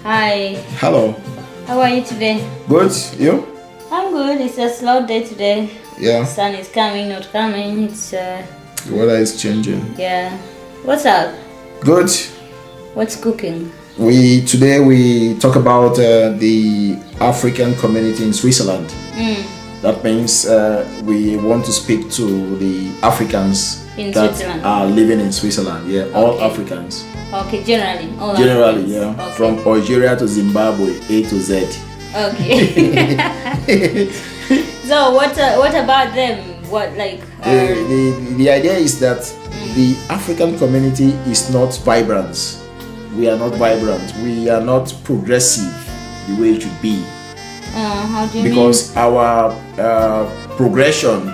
Hi. Hello. How are you today? Good. You? I'm good. It's a slow day today. Yeah. The sun is coming, not coming. It's The weather is changing. yeah. What's up? Good. What's cooking? Today we talk about the African community in Switzerland. That means we want to speak to the Africans In that Switzerland. are living in Switzerland. Yeah, all Okay. Africans. Okay, generally. All Generally, Africans. yeah. Okay. From Algeria to Zimbabwe, A to Z. Okay. So what about them? What like? The idea is that the African community is not vibrant. We are not vibrant. We are not progressive the way it should be. How do you Because our progression,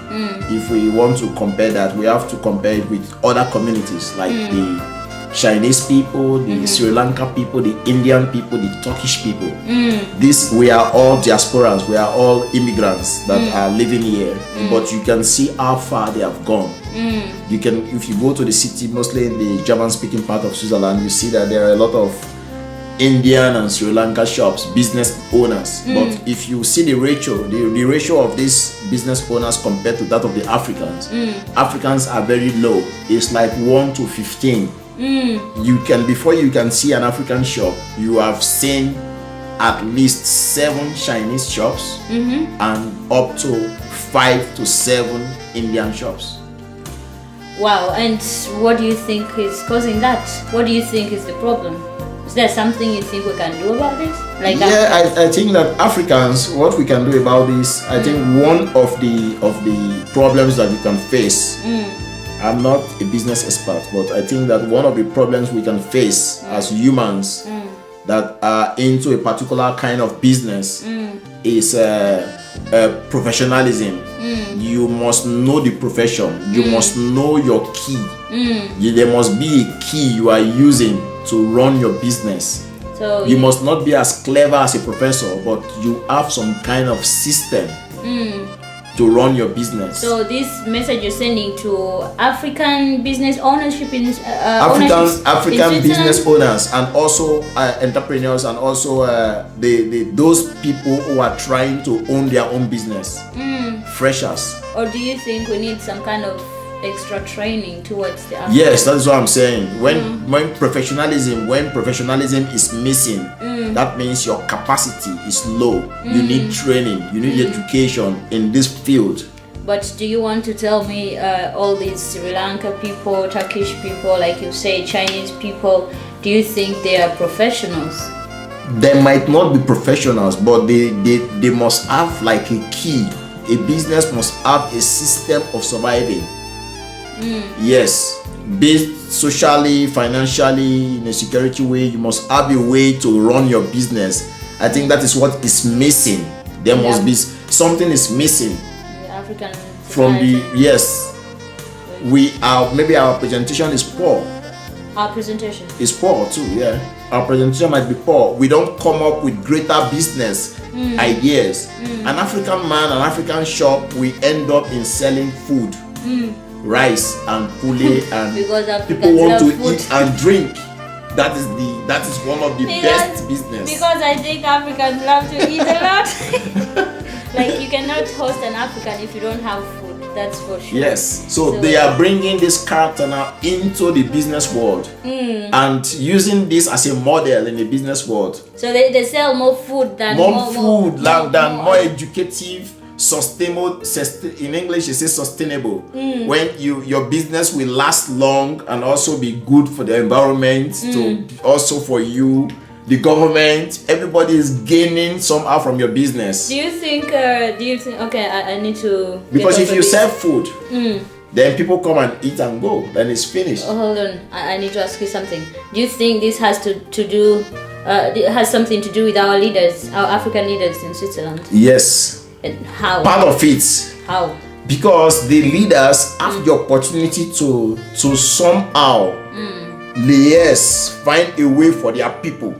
if we want to compare that, we have to compare it with other communities like the Chinese people, the Sri Lanka people, the Indian people, the Turkish people. We are all diasporans. We are all immigrants that are living here. But you can see how far they have gone. You can, if you go to the city, mostly in the German-speaking part of Switzerland, you see that there are a lot of Indian and Sri Lanka shops, business owners. But if you see the ratio of these business owners compared to that of the Africans, Africans are very low. It's like 1 to 15. Before you can see an African shop, you have seen at least 7 Chinese shops and up to 5 to 7 Indian shops. Wow, and what do you think is causing that? What do you think is the problem? Is there something you think we can do about this? I think that Africans, what we can do about this, I think one of the problems that we can face. I'm not a business expert, but I think that one of the problems we can face as humans that are into a particular kind of business is professionalism. You must know the profession. You must know your key. There must be a key you are using to run your business. So you must not be as clever as a professor, but you have some kind of system to run your business. So this message you're sending to African business ownership in African business owners and also entrepreneurs and also those people who are trying to own their own business, freshers. Or do you think we need some kind of extra training towards the African? Yes, that's what I'm saying. When professionalism is missing, that means your capacity is low. You need training, you need education in this field. But do you want to tell me all these Sri Lanka people, Turkish people, like you say, Chinese people, do you think they are professionals? They might not be professionals, but they must have like a key. A business must have a system of surviving. Yes, based socially, financially, in a security way, you must have a way to run your business. I think that is what is missing. There must be something is missing The African from society. Maybe our presentation is poor. Our presentation Is poor too, yeah. Our presentation might be poor. We don't come up with greater business ideas. An African man, an African shop, we end up in selling food. Rice and poulet and Because Africans people want to love food. eat and drink. That is one of the best business. Because I think Africans love to eat a lot. Like you cannot host an African if you don't have food. That's for sure. Yes. So they are bringing this character now into the business world and using this as a model in the business world. So they sell more food than more educative, sustainable. In English it says sustainable. When your business will last long and also be good for the environment, to also for you, the government, everybody is gaining somehow from your business. Do you think okay, I need to Because get if over you this. serve food, then people come and eat and go, then it's finished. Oh, hold on, I need to ask you something. Do you think this has to do it has something to do with our leaders, our African leaders in Switzerland? Yes. And how? Part of it. How? Because the leaders have the opportunity to somehow find a way for their people.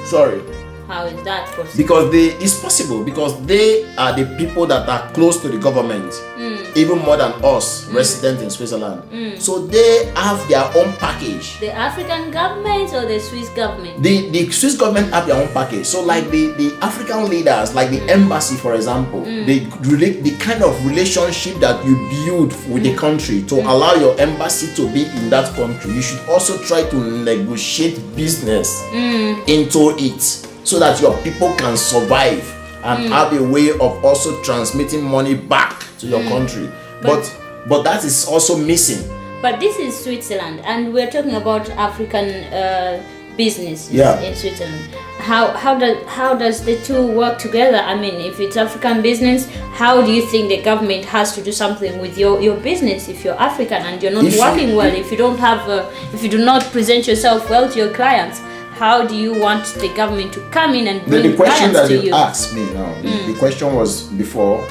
Sorry. How is that possible? Because it's possible because they are the people that are close to the government. even more than us resident in Switzerland. So they have their own package. The African government or the Swiss government? The Swiss government have their own package. So like the African leaders, like the embassy, for example, the kind of relationship that you build with the country to allow your embassy to be in that country, you should also try to negotiate business into it so that your people can survive and have a way of also transmitting money back to your country. But that is also missing. But this is Switzerland, and we're talking about African business in Switzerland. How does the two work together? I mean, if it's African business, how do you think the government has to do something with your business if you're African and you're not working well? If you don't have, if you do not present yourself well to your clients, how do you want the government to come in and bring the question clients that to you asked me now, the question was before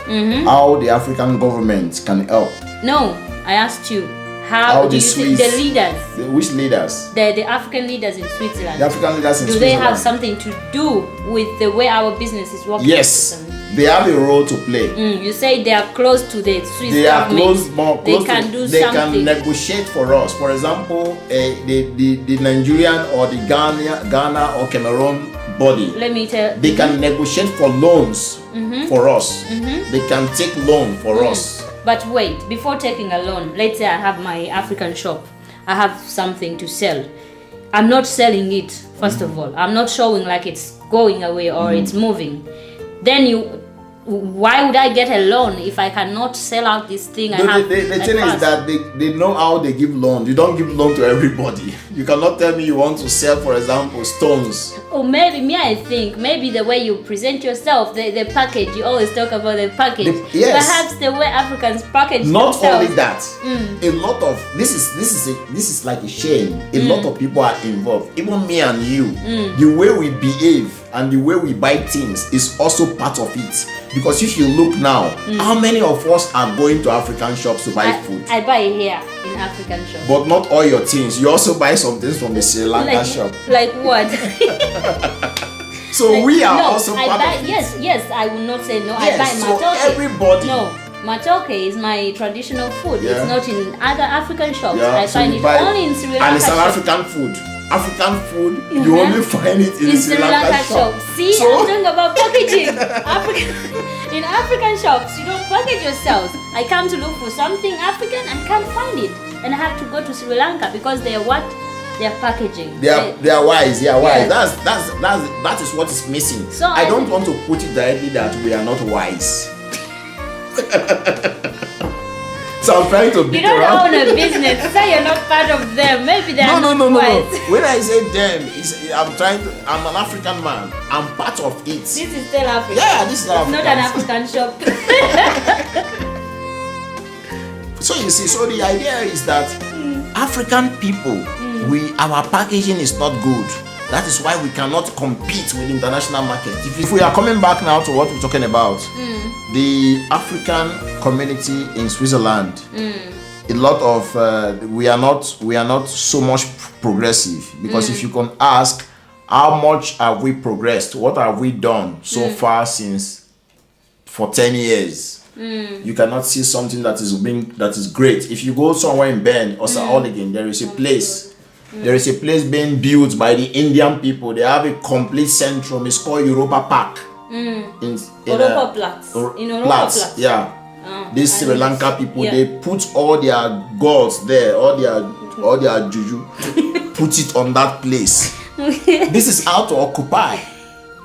how the African government can help. No, I asked you. How do you think the leaders? Which leaders? The African leaders in Switzerland. The African leaders in Switzerland. Do they have something to do with the way our business is working? Yes, they have a role to play. You say they are close to the Swiss they government. They can do something. They can negotiate for us. For example, the Nigerian or the Ghana or Cameroon body. Let me tell. They can negotiate for loans for us. They can take loan for us. But wait, before taking a loan, let's say I have my African shop. I have something to sell. I'm not selling it, first of all. I'm not showing like it's going away or it's moving. Then why would I get a loan if I cannot sell out this thing? The thing is that they know how they give loan. You don't give loan to everybody. You cannot tell me you want to sell, for example, stones. Or maybe I think maybe the way you present yourself, the package. You always talk about the package. Yes. Perhaps the way Africans package not themselves. Only that, a lot of this is like a shame. A lot of people are involved. Even me and you, the way we behave and the way we buy things is also part of it. Because if you look now, how many of us are going to African shops to buy food? I buy here in African shops. But not all your things. You also buy some things from the Sri Lanka shop. Like what? So like, we are also part of it. Yes, I will not say no. Yes, I buy matoke. So everybody. No, matoke is my traditional food. Yeah. It's not in other African shops. Yeah, I find it only in Sri Lanka. And it's an African food. African food, you only find it in Sri Lanka shop. See, I'm talking about packaging. In African shops, you don't package yourselves. I come to look for something African, I can't find it, and I have to go to Sri Lanka because they are what? They are packaging. They are wise. They are wise. Yes. That is what is missing. So I don't want to put it directly that we are not wise. So I'm trying to beat you don't around. own a business, say you're not part of them. Maybe they're no. wise. When I say them, I'm an African man. I'm part of it. This is still Africa. Yeah, this is Africa. Not an African shop. So you see, so the idea is that African people, our packaging is not good. That is why we cannot compete with international market. If we are coming back now to what we're talking about, the African community in Switzerland, a lot of we are not so much progressive, because if you can ask how much have we progressed, what have we done so far for 10 years, you cannot see something that is great. If you go somewhere in Bern or Saarbrücken, there is a place. There is a place being built by the Indian people. They have a complete centrum. It's called Europa Park. In Europa Platz. Yeah. These Sri Lanka people, they put all their gods there, all their juju, put it on that place. This is how to occupy.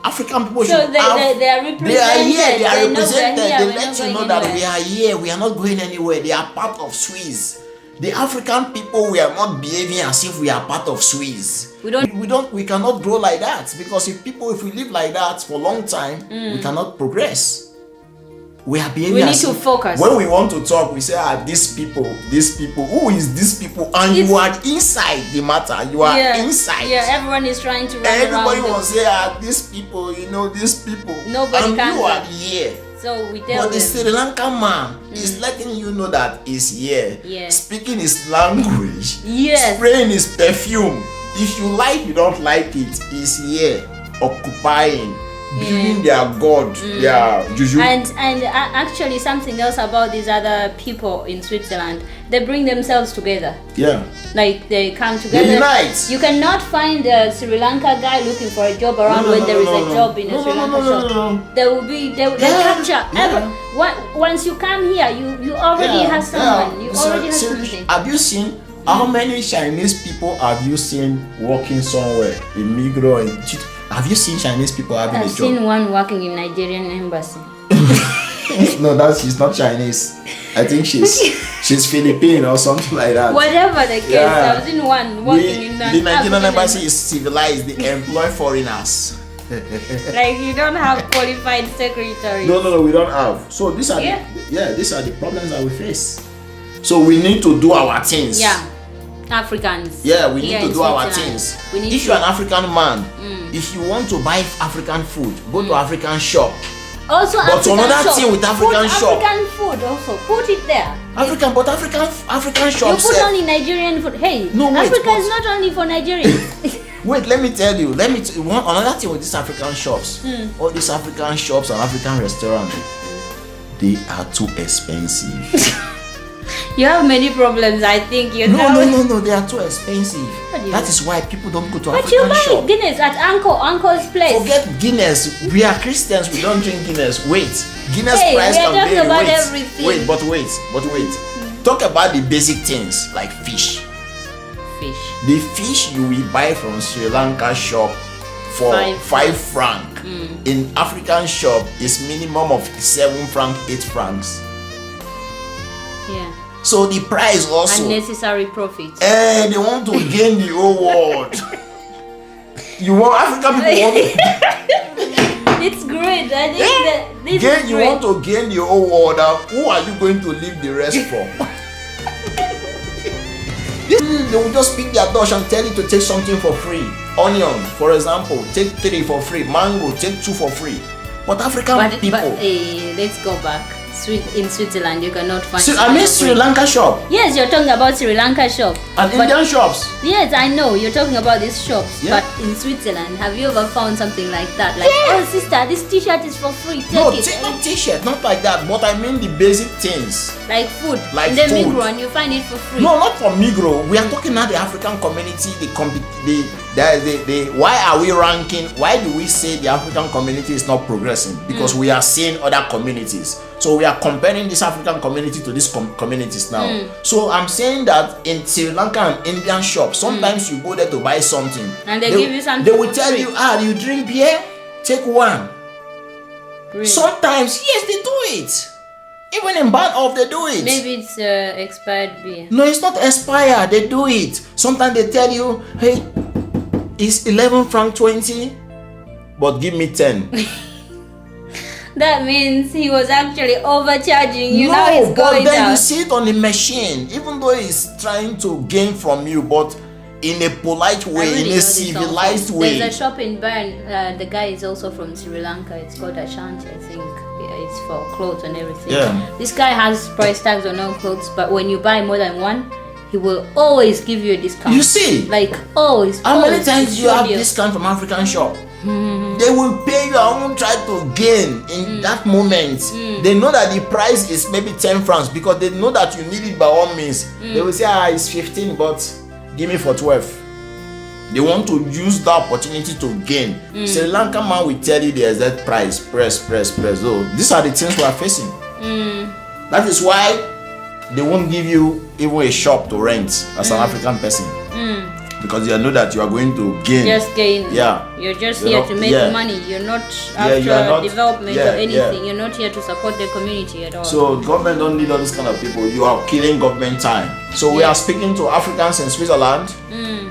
African people they are represented. They are here. They are represented. They let you know that we are here. We are not going anywhere. They are part of Swiss. The African people, we are not behaving as if we are part of Swiss. We cannot grow like that, because if we live like that for a long time, we cannot progress. We are behaving. We need to focus. When we want to talk, we say, these people. Who is these people? And you are inside the matter. You are inside. Yeah, everyone is trying to run Everybody around. will say, these people, these people. Nobody and can. You are here. So we tell But the Sri Lankan man is letting you know that he's here, speaking his language, spraying his perfume. If you like, you don't like it, he's here, occupying, building their god, their juju. And actually something else about these other people in Switzerland, they bring themselves together. Yeah. Like they come together. They unite. You cannot find a Sri Lanka guy looking for a job around when there is a job in a Sri Lanka shop. They will be they capture once you come here, you already have someone. You already have something. Have you seen how many Chinese people have you seen working somewhere in Migros and have you seen Chinese people having a job? I've seen one working in Nigerian embassy. No, she's not Chinese. I think she's Philippine or something like that. Whatever the case, I've seen one working in the Nigerian embassy is civilized. They employ foreigners. Like you don't have qualified secretaries. No, we don't have. So these are these are the problems that we face. So we need to do our things. Yeah. Africans. Yeah, we need to do our things. If you're an African man, if you want to buy African food, go to African shop. Also, but African another shop. thing with African shop. African food also. Put it there. African shops. You put only Nigerian food. Hey, no, wait, Africa is not only for Nigerians. Wait, let me tell you. Another thing with these African shops. All these African shops and African restaurants, they are too expensive. You have many problems, I think. No, they are too expensive. That is why people don't go to African shop. But you buy Guinness at Uncle's place. Forget Guinness. We are Christians. We don't drink Guinness. Wait, Guinness price can vary. About everything. Wait. Talk about the basic things like fish. The fish you will buy from Sri Lanka shop for 5 francs. In African shop is minimum of 7 francs, 8 francs. Yeah. So the price also unnecessary profit. They want to gain the whole world. You want African people want to It's great. I think this is you great. Want to gain the whole world. Who are you going to leave the rest for? They will just pick their dosh and tell you to take something for free. Onion, for example, take 3 for free. Mango, take 2 for free. But African people. Let's go back. In Switzerland, you cannot find. Sri Lanka shop. Yes, you're talking about Sri Lanka shop. And Indian shops. Yes, I know you're talking about these shops. Yeah. But in Switzerland, have you ever found something like that? Like, oh sister, this T-shirt is for free. Take it. Not T-shirt, not like that. But I mean the basic things. Like food. Like in the Migros, and you find it for free. No, not for Migros. We are talking about the African community. Why are we ranking? Why do we say the African community is not progressing? Because we are seeing other communities. So we are comparing this African community to these communities now. So I'm saying that in Sri Lanka and Indian shops, sometimes you go there to buy something. And they give you something. They will tell you, you drink beer? Take 1. Really? Sometimes, yes, they do it. Even in bad off, they do it. Maybe it's expired beer. No, it's not expired. They do it. Sometimes they tell you, hey, it's 11 francs 20, but give me 10. That means he was actually overcharging you. No, now he's going but then down. You see it on the machine, even though he's trying to gain from you, but in a polite way, really in a civilized way. There's a shop in Bern. The guy is also from Sri Lanka. It's called Ashanti, I think. It's for clothes and everything. Yeah. This guy has price tags on all clothes, but when you buy more than one, he will always give you a discount. You see? Like always. How many times do you have discount from African shop? They will pay you and won't try to gain in that moment. They know that the price is maybe 10 francs because they know that you need it by all means. They will say, it's 15, but give me for 12. They want to use the opportunity to gain. Sri Lanka man will tell you the exact price. Press. So these are the things we are facing. That is why they won't give you even a shop to rent as an African person. Because they know that you are going to gain. Just gain. Yeah. You're just here to make money. You're not after development or anything. You're not here to support the community at all. So government don't need all this kind of people. You are killing government time. So we are speaking to Africans in Switzerland.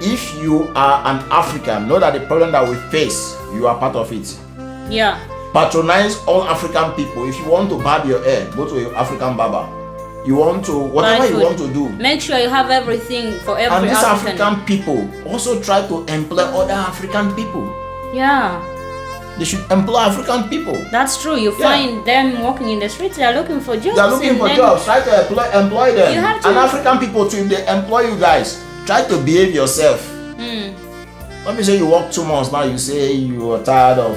If you are an African, know that the problem that we face, you are part of it. Yeah. Patronize all African people. If you want to barb your hair, go to an African barber. You want to, whatever you want to do. Make sure you have everything for every And these African people also try to employ other African people. Yeah. They should employ African people. That's true. You find them walking in the streets, they are looking for jobs. They are looking for jobs. Try to employ them. You have to. And African people too, if they employ you guys, try to behave yourself. Let me say you work 2 months now, you say you are tired of,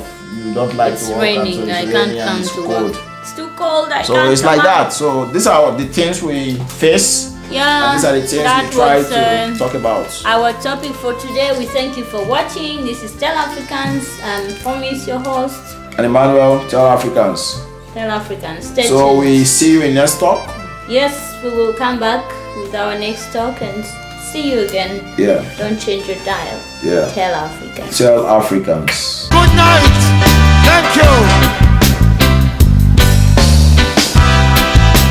don't like it's to work. raining. So it's I raining can't and come it's to cold. work. It's too cold. I So can't it's like come out. that. So these are the things we face. Yeah, And these are the things that we try was, to talk about. Our topic for today. We thank you for watching. This is Tell Africans, and Promise, your host. And Emmanuel, Tell Africans. Tell Africans. Stay So tuned. we see you in next talk. Yes, we will come back with our next talk and see you again. Yeah. Don't change your dial. Yeah. Tell Africans. Tell Africans. Good night. Thank you.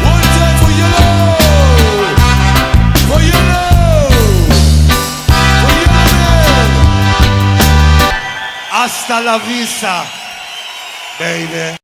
One time for you love. For you love. For you love. Hasta la vista, baby.